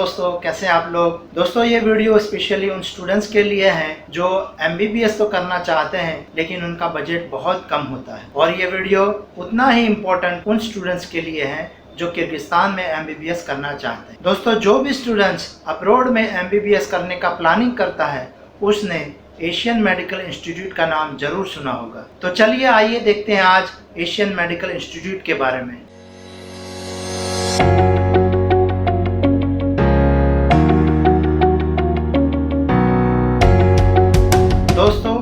दोस्तों, कैसे हैं आप लोग। दोस्तों, ये वीडियो स्पेशली उन स्टूडेंट्स के लिए है जो MBBS तो करना चाहते हैं लेकिन उनका बजट बहुत कम होता है। और ये वीडियो उतना ही इम्पोर्टेंट उन स्टूडेंट्स के लिए है जो किर्गिस्तान में MBBS करना चाहते हैं। दोस्तों, जो भी स्टूडेंट्स अब्रॉड में MBBS करने का प्लानिंग करता है उसने एशियन मेडिकल इंस्टीट्यूट का नाम जरूर सुना होगा। तो चलिए आइए देखते हैं आज एशियन मेडिकल इंस्टीट्यूट के बारे में। दोस्तों,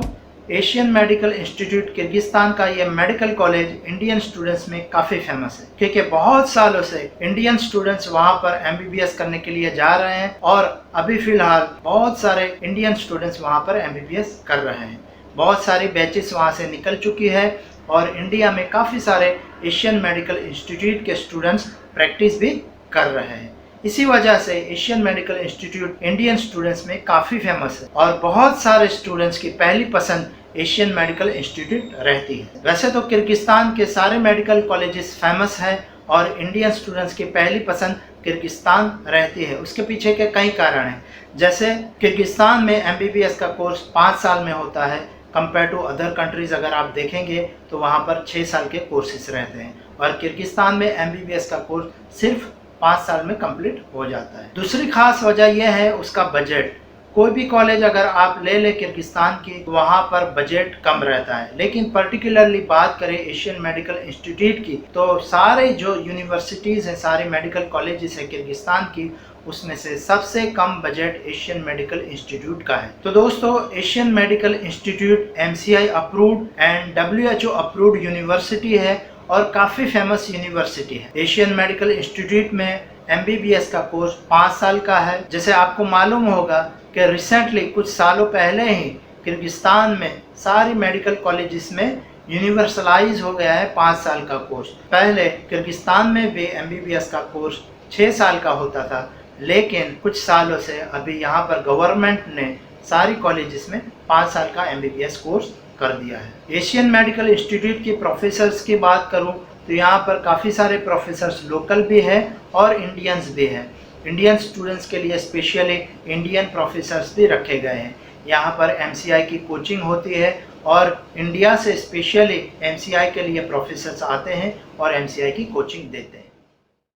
एशियन मेडिकल इंस्टीट्यूट किर्गिस्तान का ये मेडिकल कॉलेज इंडियन स्टूडेंट्स में काफ़ी फेमस है क्योंकि बहुत सालों से इंडियन स्टूडेंट्स वहाँ पर MBBS करने के लिए जा रहे हैं और अभी फिलहाल बहुत सारे इंडियन स्टूडेंट्स वहाँ पर MBBS कर रहे हैं। बहुत सारी बैचेस वहाँ से निकल चुकी है और इंडिया में काफ़ी सारे एशियन मेडिकल इंस्टीट्यूट के स्टूडेंट्स प्रैक्टिस भी कर रहे हैं। इसी वजह से Asian medical institute Indian students में काफ़ी फेमस है और बहुत सारे स्टूडेंट्स की पहली पसंद एशियन मेडिकल इंस्टीट्यूट रहती है। वैसे तो किर्गिस्तान के सारे मेडिकल कॉलेजेस फेमस हैं और इंडियन स्टूडेंट्स की पहली पसंद किर्गिस्तान रहती है। उसके पीछे के कई कारण हैं। जैसे किर्गिस्तान में MBBS का कोर्स 5 साल में होता है कंपेयर टू अदर कंट्रीज़। अगर आप देखेंगे तो वहाँ पर 6 साल के कोर्सेस रहते हैं और किर्गिस्तान में MBBS का कोर्स सिर्फ 5 साल में कंप्लीट हो जाता है। दूसरी खास वजह यह है उसका बजट। कोई भी कॉलेज अगर आप ले लें किर्गिस्तान की, वहाँ पर बजट कम रहता है, लेकिन पर्टिकुलरली बात करें एशियन मेडिकल इंस्टीट्यूट की तो सारे जो यूनिवर्सिटीज़ हैं, सारे मेडिकल कॉलेजेस हैं किर्गिस्तान की, उसमें से सबसे कम बजट एशियन मेडिकल इंस्टीट्यूट का है। तो दोस्तों, Asian medical institute MCI approved and WHO approved university है और काफ़ी फेमस यूनिवर्सिटी है। एशियन मेडिकल इंस्टीट्यूट में MBBS का कोर्स 5 साल का है। जैसे आपको मालूम होगा कि रिसेंटली कुछ सालों पहले ही किर्गिस्तान में सारी मेडिकल कॉलेजेस में यूनिवर्सलाइज हो गया है 5 साल का कोर्स। पहले किर्गिस्तान में भी MBBS का कोर्स 6 साल का होता था, लेकिन कुछ सालों से अभी यहाँ पर गवर्नमेंट ने सारी कॉलेजेस में 5 साल का MBBS कोर्स कर दिया है। एशियन मेडिकल इंस्टीट्यूट की प्रोफेसर्स की बात करूं तो यहाँ पर काफ़ी सारे प्रोफेसर्स लोकल भी हैं और इंडियंस भी हैं। इंडियन स्टूडेंट्स के लिए स्पेशली इंडियन प्रोफेसर्स भी रखे गए हैं। यहाँ पर MCI की कोचिंग होती है और इंडिया से स्पेशली MCI के लिए प्रोफेसर्स आते हैं और MCI की कोचिंग देते हैं।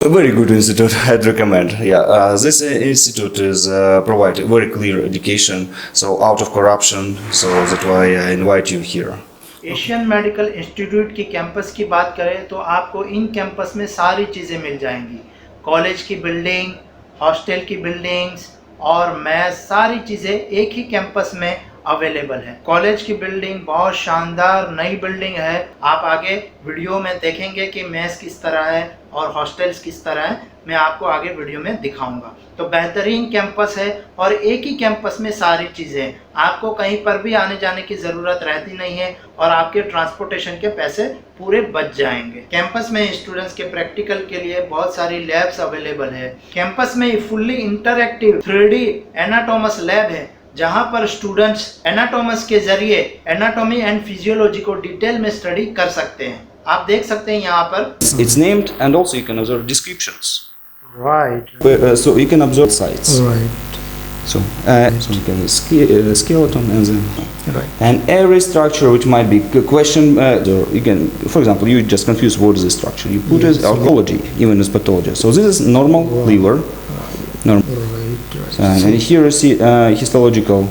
A very good institute, I'd recommend. This institute is provide very clear education, so out of corruption. So that's why I invite you here. Asian medical institute की campus की बात करें तो आपको इन कैंपस में सारी चीज़ें मिल जाएंगी। कॉलेज की बिल्डिंग, हॉस्टल की बिल्डिंग्स और मैथ, सारी चीज़ें एक ही कैंपस में अवेलेबल है। कॉलेज की बिल्डिंग बहुत शानदार नई बिल्डिंग है। आप आगे वीडियो में देखेंगे कि मेस किस तरह है और हॉस्टल्स किस तरह है, मैं आपको आगे वीडियो में दिखाऊंगा। तो बेहतरीन कैंपस है और एक ही कैंपस में सारी चीज़ें हैं। आपको कहीं पर भी आने जाने की ज़रूरत रहती नहीं है और आपके ट्रांसपोर्टेशन के पैसे पूरे बच जाएंगे। कैंपस में स्टूडेंट्स के प्रैक्टिकल के लिए बहुत सारी लैब्स अवेलेबल है। कैंपस में फुल्ली इंटरएक्टिव 3D एनाटोमस लैब है जहां पर स्टूडेंट्स एनाटोमस के जरिए एनाटॉमी एंड फिजियोलॉजी को डिटेल में स्टडी कर सकते हैं। आप देख सकते हैं यहाँ पर It's named and also you can observe descriptions. Right. So you can observe sites. Right. So you can skeleton and then Right. and every structure which might be question. So you can, for example, you just confuse what is the structure. You put as archaeology, even as pathology. So this is normal liver. Normal. And here you see histological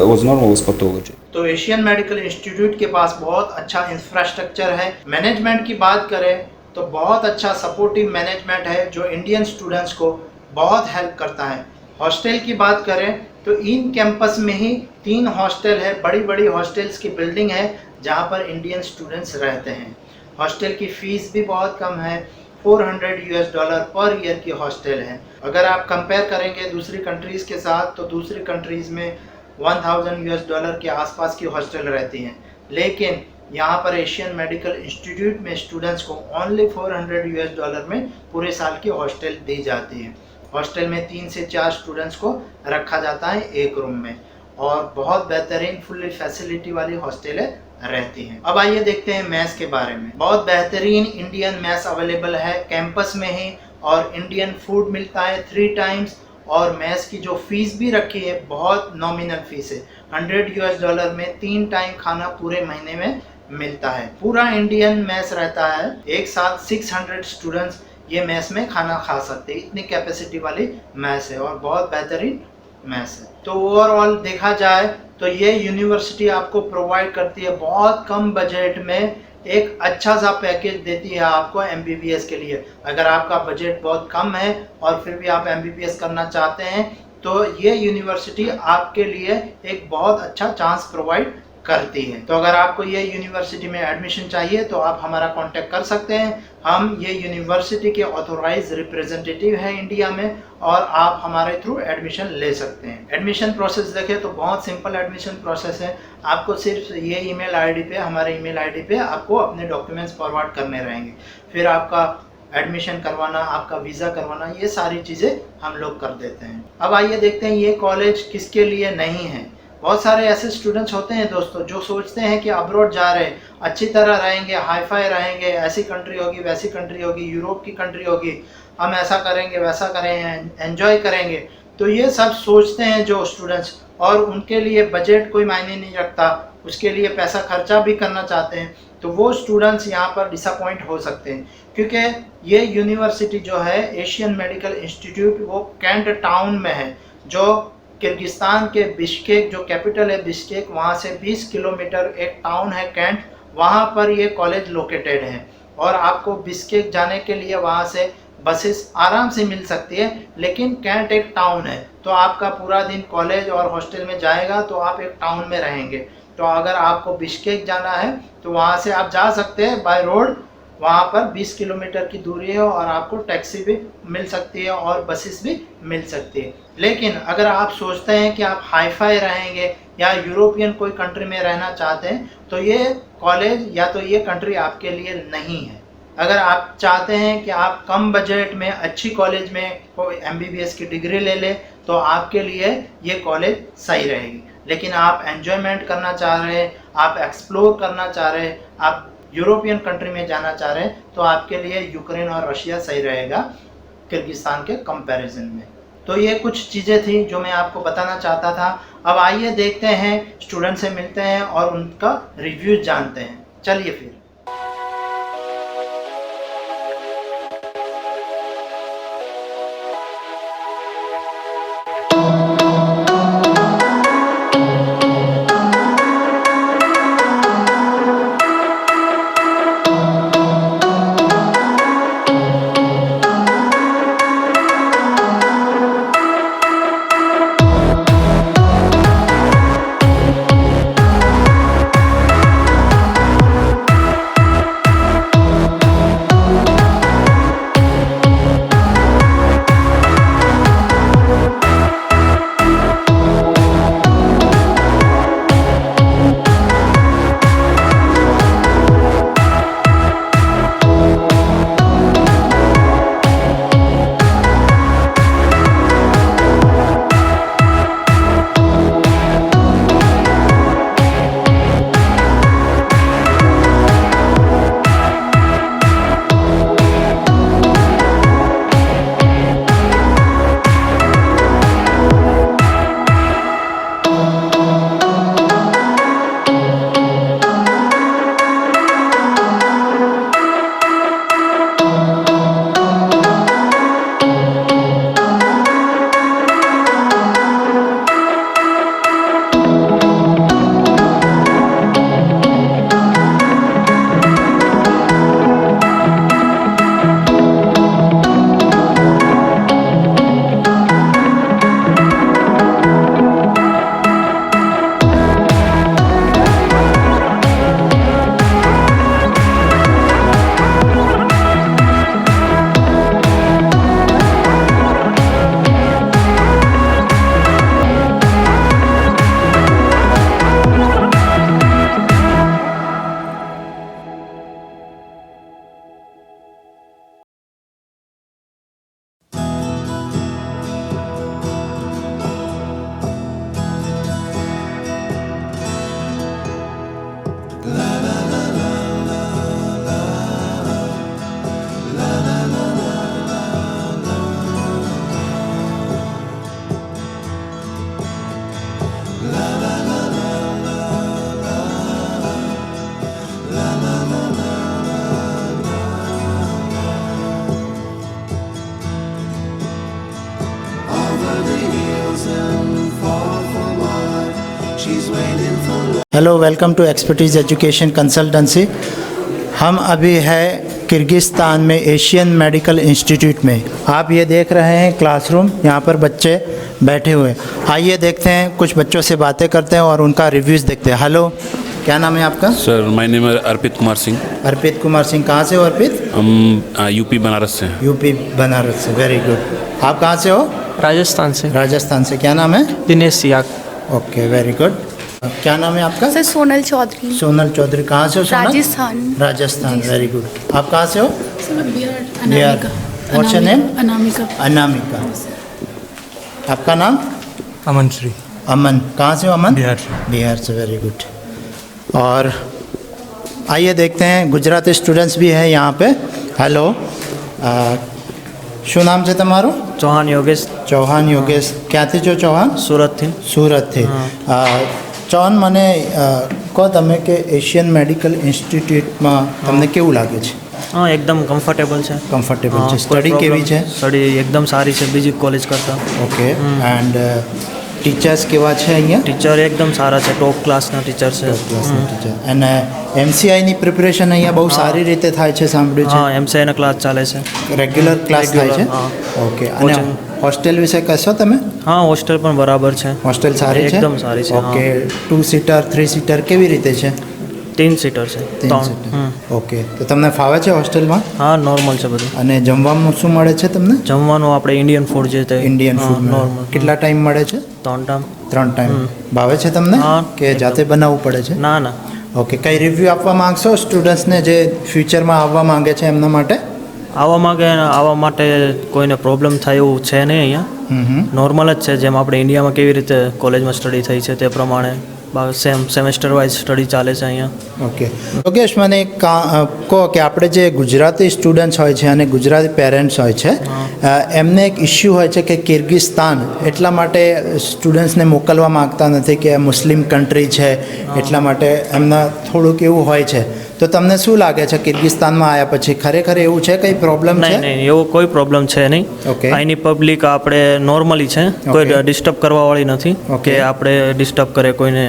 was normal as pathology. तो Asian medical institute के पास बहुत अच्छा infrastructure है। Management की बात करें तो बहुत अच्छा सपोर्टिव मैनेजमेंट है जो इंडियन स्टूडेंट्स को बहुत हेल्प करता है। हॉस्टल की बात करें तो इन कैंपस में ही 3 हॉस्टल है, बड़ी बड़ी हॉस्टल्स की बिल्डिंग है जहां पर इंडियन स्टूडेंट्स रहते हैं। हॉस्टल की फ़ीस भी बहुत कम है, $400 पर ईयर की हॉस्टल है। अगर आप कंपेयर करेंगे दूसरी कंट्रीज़ के साथ तो दूसरी कंट्रीज़ में $1000 के आसपास की हॉस्टल रहती हैं, लेकिन यहाँ पर एशियन मेडिकल इंस्टीट्यूट में स्टूडेंट्स को ओनली $400 में पूरे साल की हॉस्टल दी जाती है। हॉस्टल में 3 से 4 स्टूडेंट्स को रखा जाता है एक रूम में और बहुत बेहतरीन फुल्ली फैसिलिटी वाली हॉस्टलें रहती हैं। अब आइए देखते हैं मैथ्स के बारे में। बहुत बेहतरीन इंडियन मैथ्स अवेलेबल है कैंपस में ही और इंडियन फूड मिलता है 3 टाइम्स और मेस की जो फीस भी रखी है बहुत नॉमिनल फीस है। $100 में 3 टाइम खाना पूरे महीने में मिलता है। पूरा इंडियन मेस रहता है, एक साथ 600 स्टूडेंट्स ये मेस में खाना खा सकते हैं, इतनी कैपेसिटी वाली मेस है और बहुत बेहतरीन मेस है। तो ओवरऑल देखा जाए तो ये यूनिवर्सिटी आपको प्रोवाइड करती है बहुत कम बजट में एक अच्छा सा पैकेज देती है आपको एमबीबीएस के लिए। अगर आपका बजट बहुत कम है और फिर भी आप एमबीबीएस करना चाहते हैं तो ये यूनिवर्सिटी आपके लिए एक बहुत अच्छा चांस प्रोवाइड करती है। तो अगर आपको ये यूनिवर्सिटी में एडमिशन चाहिए तो आप हमारा कांटेक्ट कर सकते हैं। हम ये यूनिवर्सिटी के ऑथोराइज रिप्रेजेंटेटिव हैं इंडिया में और आप हमारे थ्रू एडमिशन ले सकते हैं। एडमिशन प्रोसेस देखें तो बहुत सिंपल एडमिशन प्रोसेस है। आपको सिर्फ ये ईमेल आईडी पे, हमारे ईमेल आईडी पे आपको अपने डॉक्यूमेंट्स फॉरवर्ड करने रहेंगे। फिर आपका एडमिशन करवाना, आपका वीज़ा करवाना, ये सारी चीज़ें हम लोग कर देते हैं। अब आइए देखते हैं ये कॉलेज किसके लिए नहीं है। बहुत सारे ऐसे स्टूडेंट्स होते हैं दोस्तों जो सोचते हैं कि अब्रॉड जा रहे हैं, अच्छी तरह रहेंगे, हाईफाई रहेंगे, ऐसी कंट्री होगी, वैसी कंट्री होगी, यूरोप की कंट्री होगी, हम ऐसा करेंगे, वैसा करेंगे, एंजॉय करेंगे। तो ये सब सोचते हैं जो स्टूडेंट्स, और उनके लिए बजट कोई मायने नहीं रखता, उसके लिए पैसा खर्चा भी करना चाहते हैं, तो वो स्टूडेंट्स यहाँ पर डिसअपॉइंट हो सकते हैं। क्योंकि ये यूनिवर्सिटी जो है एशियन मेडिकल इंस्टीट्यूट, वो कैंट टाउन में है, जो किर्गिस्तान के बिश्केक, जो कैपिटल है बिश्केक, वहाँ से 20 किलोमीटर एक टाउन है कैंट, वहाँ पर ये कॉलेज लोकेटेड है। और आपको बिश्केक जाने के लिए वहाँ से बसेस आराम से मिल सकती है, लेकिन कैंट एक टाउन है तो आपका पूरा दिन कॉलेज और हॉस्टल में जाएगा तो आप एक टाउन में रहेंगे। तो अगर आपको बिश्केक जाना है तो वहाँ से आप जा सकते हैं बाय रोड, वहाँ पर 20 किलोमीटर की दूरी है और आपको टैक्सी भी मिल सकती है और बसेस भी मिल सकती है। लेकिन अगर आप सोचते हैं कि आप हाईफाई रहेंगे या यूरोपियन कोई कंट्री में रहना चाहते हैं तो ये कॉलेज या तो ये कंट्री आपके लिए नहीं है। अगर आप चाहते हैं कि आप कम बजट में अच्छी कॉलेज में कोई एमबीबीएस की डिग्री ले लें तो आपके लिए ये कॉलेज सही रहेगी। लेकिन आप एन्जॉयमेंट करना चाह रहे हैं, आप एक्सप्लोर करना चाह रहे हैं, आप यूरोपियन कंट्री में जाना चाह रहे हैं तो आपके लिए यूक्रेन और रशिया सही रहेगा किर्गिस्तान के कंपैरिजन में। तो ये कुछ चीज़ें थी जो मैं आपको बताना चाहता था। अब आइए देखते हैं, स्टूडेंट से मिलते हैं और उनका रिव्यू जानते हैं। चलिए फिर। Hello, welcome to expertise education consultancy. हम अभी है किर्गिस्तान में एशियन मेडिकल इंस्टीट्यूट में। आप ये देख रहे हैं क्लासरूम, यहाँ पर बच्चे बैठे हुए हैं। आइए देखते हैं, कुछ बच्चों से बातें करते हैं और उनका रिव्यूज़ देखते हैं। हेलो, क्या नाम है आपका? सर माय नेम है अर्पित कुमार सिंह। अर्पित कुमार सिंह, कहाँ से हो अर्पित? हम यूपी बनारस से हैं। यूपी बनारस से, वेरी गुड। आप कहाँ से हो? राजस्थान से। राजस्थान से। क्या नाम है? Dinesh Siyag. Okay, very good. क्या नाम है आपका? सर सोनल चौधरी। सोनल चौधरी, कहाँ से हो सोनल? राजस्थान। Rajasthan, very good. आप कहाँ से हो? सर मैं Bihar. Bihar. What's your name? Anamika. Anamika. आपका नाम? अमन श्री। अमन, कहाँ से हो अमन? बिहार से। बिहार से, वेरी गुड। और आइए देखते हैं, गुजराती स्टूडेंट्स भी हैं यहाँ पे। हेलो, શું નામ છે તમારું? ચૌહાણ યોગેશ। ચૌહાણ યોગેશ, ક્યાંથી છો ચૌહાણ? સુરતથી। સુરતથી। ચૌહાણ, મને કહો તમે કે એશિયન મેડિકલ ઇન્સ્ટિટ્યૂટમાં તમને કેવું લાગે છે? હા, એકદમ કમ્ફર્ટેબલ છે। કમ્ફર્ટેબલ હા, છે? કોઈ સ્ટડી કેવી problem- છે? સ્ટડી એકદમ સારી છે બીજી કોલેજ કરતાં। ઓકે, એન્ડ ટીચર્સ કેવા છે અહીંયા? ટીચર એકદમ સારા છે, ટોપ ક્લાસના ટીચર છે। ટીચર અને એમસીઆઈની પ્રિપરેશન અહીંયા બહુ સારી રીતે થાય છે, સાંભળ્યું હા, એમસીઆઈના ક્લાસ ચાલે છે। છે? રેગ્યુલર ક્લાસ થાય છે? હા। ઓકે, અને Coaching. હોસ્ટેલ વિશે કહેશો તમે? હા, હોસ્ટેલ પણ બરાબર છે। હોસ્ટેલ સારી છે? એકદમ સારી છે, હા। ઓકે, 2 સીટર 3 સીટર કેવી રીતે છે? 3 સીટર છે। 3 ત્રણ। સીટર। ઓકે, તો તમને ફાવે છે હોસ્ટેલમાં? હા, નોર્મલ છે બધું। અને જમવામાં શું મળે છે તમને? જમવાનું આપણે ઇન્ડિયન ફૂડ જે તે ઇન્ડિયન ફૂડ નોર્મલ। કેટલા ટાઈમ મળે છે? 3 ટાઈમ। 3 ટાઈમ। ભાવે છે તમને હા, કે જાતે બનાવવું પડે છે? ના ના, ઓકે, કઈ રિવ્યૂ આપવા માંગશો સ્ટુડન્ટ્સને જે ફ્યુચરમાં આવવા માંગે છે એમના માટે? આવવા માટે કોઈને પ્રોબ્લેમ થાય એવું છે નહીં અહીંયા। નોર્મલ જ છે, જેમ આપણે ઇન્ડિયામાં કેવી રીતે કોલેજમાં સ્ટડી થઈ છે તે પ્રમાણે સેમ સેમેસ્ટર વાઇઝ સ્ટડી ચાલે છે અહીંયા। ઓકે, યોગેશ, મને એક કહો કે આપણે જે ગુજરાતી સ્ટુડન્ટ્સ હોય છે અને ગુજરાતી પેરેન્ટ્સ હોય છે, એમને એક ઇસ્યુ હોય છે કે કિર્ગિસ્તાન એટલા માટે સ્ટુડન્ટ્સને મોકલવા માગતા નથી કે મુસ્લિમ કન્ટ્રી છે, એટલા માટે એમના થોડુંક એવું હોય છે। તો તમને શું લાગે છે કિર્ગિસ્તાનમાં આવ્યા પછી ખરેખર એવું છે, કંઈ પ્રોબ્લેમ છે? નહીં નહીં, એવો કોઈ પ્રોબ્લેમ છે નહીં। Okay. અહીંની પબ્લિક આપણે નોર્મલી છે, કોઈ Okay. ડિસ્ટર્બ કરવાવાળી નથી Okay. કે આપણે ડિસ્ટર્બ કરે કોઈને।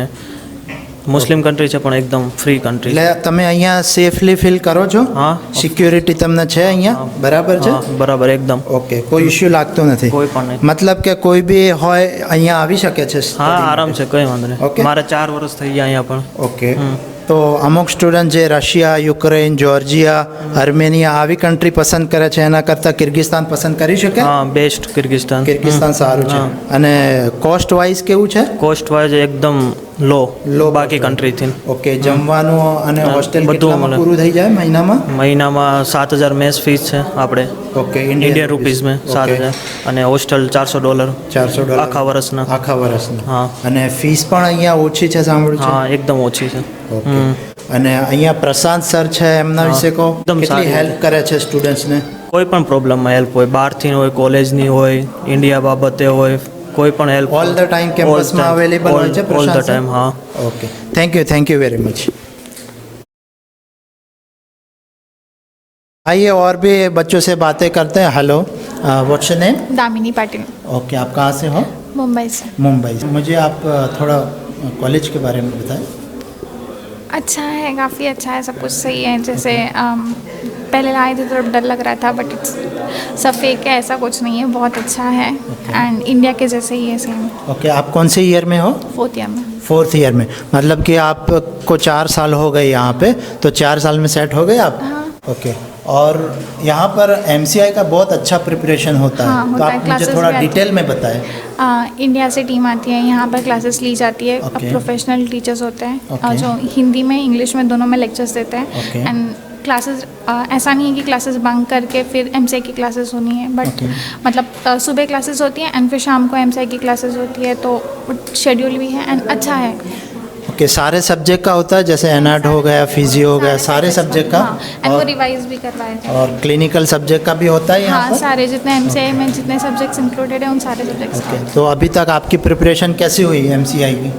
મુસ્લિમ કન્ટ્રી છે પણ એકદમ ફ્રી કન્ટ્રી છે। એટલે તમે અહીંયા સેફલી ફીલ કરો છો? હા। સિક્યોરિટી તમને છે અહીંયા બરાબર છે? હા, બરાબર એકદમ। ઓકે, કોઈ ઇશ્યુ લાગતો નથી? કોઈ પણ નહીં। મતલબ કે કોઈ બી હોય અહીંયા આવી શકે છે? હા, study આરામ માટે? છે, કંઈ વાંધો નહીં। Okay. મારે 4 વર્ષ થઈ ગયા અહીંયા પણ। ઓકે, તો અમુક સ્ટુડન્ટ જે રશિયા, યુક્રેન, જોર્જિયા, આર્મેનિયા આવી કન્ટ્રી પસંદ કરે છે એના કરતાં કિર્ગિસ્તાન પસંદ કરી શકે? હા, બેસ્ટ કિર્ગિસ્તાન। કિર્ગિસ્તાન સારું છે। અને કોસ્ટ વાઇઝ કેવું છે? કોસ્ટ વાઇઝ એકદમ લો Low બાકી કન્ટ્રીથી। ઓકે, જમવાનું અને હોસ્ટેલ બધું કેટલામાં મળે। પૂરું થઈ જાય મહિનામાં? મહિનામાં 7000 મેસ ફીસ છે આપણે ઓકે, इंडियन रुपीज़ में 7000 અને હોસ્ટેલ $400 $400 આખા વર્ષના। આખા વર્ષના। હા। અને ફીસ પણ અહીંયા ઓછી છે સાંભળ્યું છે? હા, એકદમ ઓછી છે। ઓકે, અને અહીંયા પ્રશાંત સર છે, એમના વિશે કહો, એકદમ કેટલી સારી હેલ્પ કરે છે સ્ટુડન્ટ્સને? કોઈ પણ પ્રોબ્લેમમાં હેલ્પ હોય, બહારથી હોય, કોલેજની હોય, ઇન્ડિયા બાબતે હોય, કોઈ પણ હેલ્પ ઓલ ધ ટાઈમ કેમ્પસમાં અવેલેબલ હોય છે all the Prashant sir? Time. હા। Okay, thank you very much. आइए और भी बच्चों से बातें करते हैं। Hello, what's your name? Damini Patil. Okay, आप कहाँ से हो? मुंबई से। मुंबई से। मुझे आप थोड़ा कॉलेज के बारे में बताएं। अच्छा है, काफ़ी अच्छा है, सब कुछ सही है। जैसे पहले आए थे तो डर लग रहा था, बट इट्स सब फेक है, ऐसा कुछ नहीं है, बहुत अच्छा है। एंड इंडिया के जैसे ही है सेम। ओके, आप कौन से ईयर में हो? 4th ईयर में। 4th ईयर में, मतलब कि आपको 4 साल हो गए यहाँ पे, तो 4 साल में सेट हो गए आप? हाँ। ओके, और यहाँ पर एमसीआई का बहुत अच्छा प्रिपरेशन होता है, हाँ, तो होता है, आप मुझे classes थोड़ा भी आती डिटेल में बताएं। इंडिया से टीम आती है, यहाँ पर क्लासेस ली जाती है। Okay. प्रोफेशनल टीचर्स होते हैं Okay. जो हिंदी में इंग्लिश में दोनों में लेक्चर्स देते हैं। Okay. एंड क्लासेस ऐसा नहीं है कि क्लासेस बंक करके फिर एमसीआई की क्लासेस होनी है, बट Okay. मतलब सुबह क्लासेस होती हैं एंड फिर शाम को एमसीआई की क्लासेस होती है, तो शेड्यूल भी है एंड अच्छा है। ओके, सारे सब्जेक्ट का होता है, जैसे एनाट हो गया, फिजियो हो गया, सारे सब्जेक्ट का? एंड वो और, रिवाइज भी करवाए थे। और क्लिनिकल सब्जेक्ट का भी होता है यहाँ हाँ, पर? सारे जितने एमसीआई में जितने सब्जेक्ट्स इंक्लूडेड हैं उन सारे सब्जेक्ट्स ओके, तो अभी तक आपकी प्रिपरेशन कैसी हुई एमसीआई की?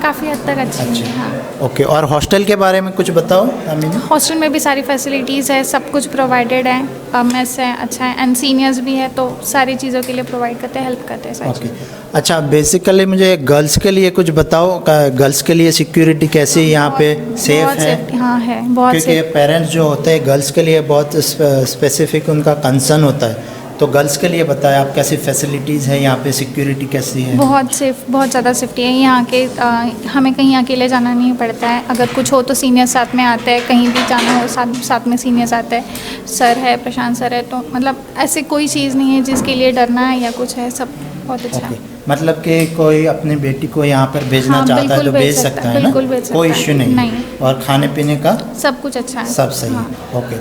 काफ़ी हद तक अच्छी है। हाँ, ओके, और हॉस्टल के बारे में कुछ बताओ अमीना। हॉस्टल में भी सारी फैसिलिटीज़ है, सब कुछ प्रोवाइडेड है, मेस है, अच्छा है, एंड सीनियर्स भी है तो सारी चीज़ों के लिए प्रोवाइड करते हैं, हेल्प करते हैं सारी ओके, चीज़ें। अच्छा बेसिकली मुझे गर्ल्स के लिए कुछ बताओ, गर्ल्स के लिए सिक्योरिटी कैसी है यहाँ पे, सेफ बहुत है? सेफ्टी, हाँ है, बहुत क्योंकि सेफ। पेरेंट्स जो होते हैं गर्ल्स के लिए बहुत स्पेसिफिक उनका कंसर्न होता है, तो गर्ल्स के लिए बताएं आप कैसी फैसिलिटीज़ है यहाँ पे, सिक्योरिटी कैसी है? बहुत सेफ, बहुत ज़्यादा सेफ्टी है यहाँ के। हमें कहीं अकेले जाना नहीं पड़ता है, अगर कुछ हो तो सीनियर साथ में आते हैं, कहीं भी जाना हो साथ में सीनियर्स आते हैं, सर है, प्रशांत सर है, तो मतलब ऐसे कोई चीज़ नहीं है जिसके लिए डरना है या कुछ है, सब बहुत अच्छा है। मतलब कि कोई अपनी बेटी को यहाँ पर भेजना हाँ, चाहता है तो बिल्कुल भेज सकता है ना, बिल्कुल भेज सकता कोई है। इश्यू नहीं, नहीं। और खाने पीने का सब कुछ अच्छा है। सब सही हाँ। है। ओके,